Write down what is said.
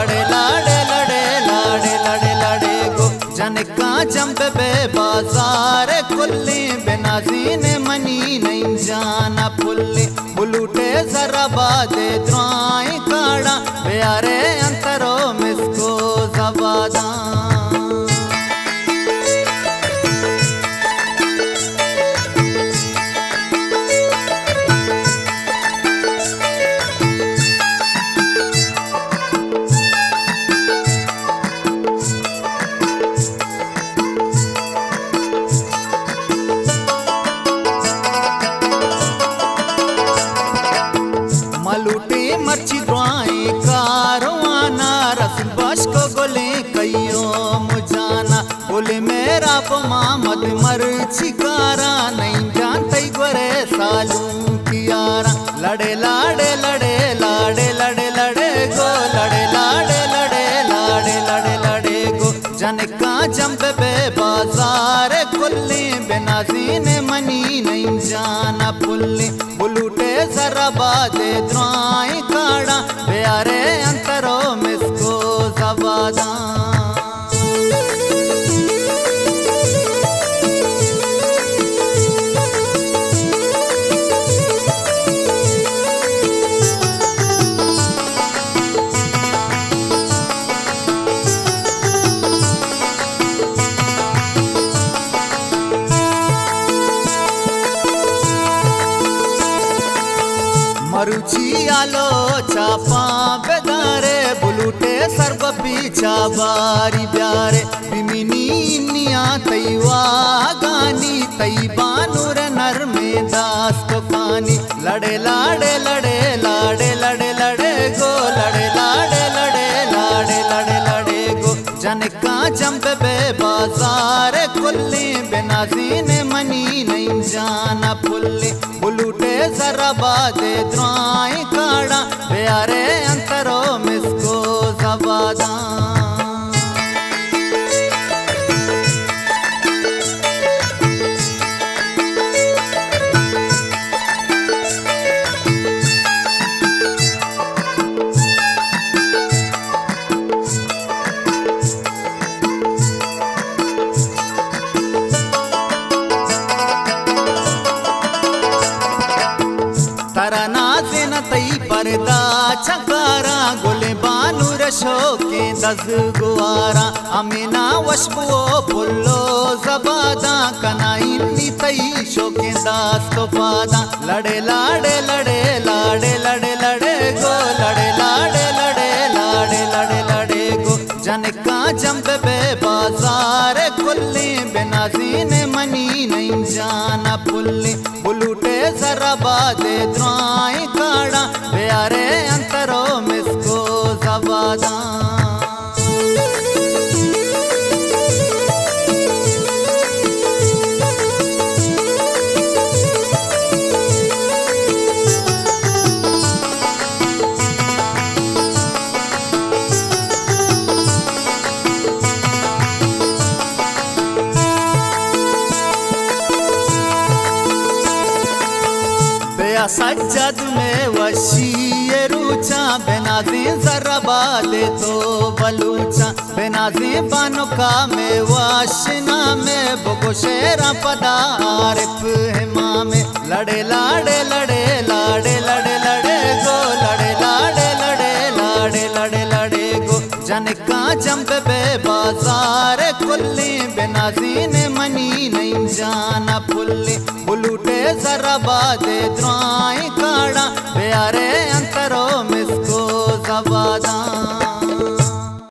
लड़े लाड़े लड़े लाड़े लड़े लड़े गो जनका जंप बे बाजार खुली बेनाजी ने मनी नहीं जाना फुल्ली बुलूटे जरा बादे द्राई काड़ा प्यारे अंतरो मिसको जबादा मलूटी मर्ची द्वाई कारवाना रसिल बश को गोले कईयो मुजाना बोले मेरा मामद मर्ची कारा नहीं जानते गोरे सालू कियारा लड़े लाड़े लड़े लाड़े लड़े लड़े गो लड़े लाड़े लड़े लाड़े लड़े लड़े गो जनका जंप बे बाजार खुली बेनाजी ने मनी नहीं जाना फुल्ली बुलूटे जरा बादे द्राई काड़ा प्यारे अंतरो मिसको जबादा मरुची आलो चापा बेदारे बुलूटे सर्व पीछा बारी ब्यारे बिमिनी निया तैवा गानी तई बानूर नर में दास को पानी लड़े लाड़े लड़े लाड़े लड़े लड़े गो लड़े लाड़े लड़े लाड़े लड़े लड़े गो जनका जंप बे बाजार खुली बेनाजी ने मनी नहीं जाना फुल्ली बुलूटे जरा बादे द्राई काड़ा प्यारे अंतरो मिसको जबादा तरना से न तई पर्दा चकारा गोले बानूर शोके दस गुआरा अमीना वशबो फुल्लो जबादा कनाई नी तई शोके दास तो पादा लड़े लाड़े लड़े लाड़े लड़े लड़े गो लड़े लाड़े लड़े लाड़े लड़े लड़े गो जनका जंप बे बाजार खुली बेनाजी ने मनी नहीं जाना फुल्ली बुलूटे जरा बादे द्राई काड़ा प्यारे अंतरो मिसको जबादा सज्जद में वशी रूचा बेनाजी जरा बादे तो बलूचा बेनाजी बानुका में वाशना में बोगो शेरा पदारिफ हिमा में लड़े लाड़े लड़े लाड़े लड़े लड़े गो लड़े लाड़े लड़े लाड़े लड़े लड़े गो जनका जंप बे बाजार खुली बेनाजी ने मनी नहीं जाना फुल्ली बुलूटे जरा बादे द्राई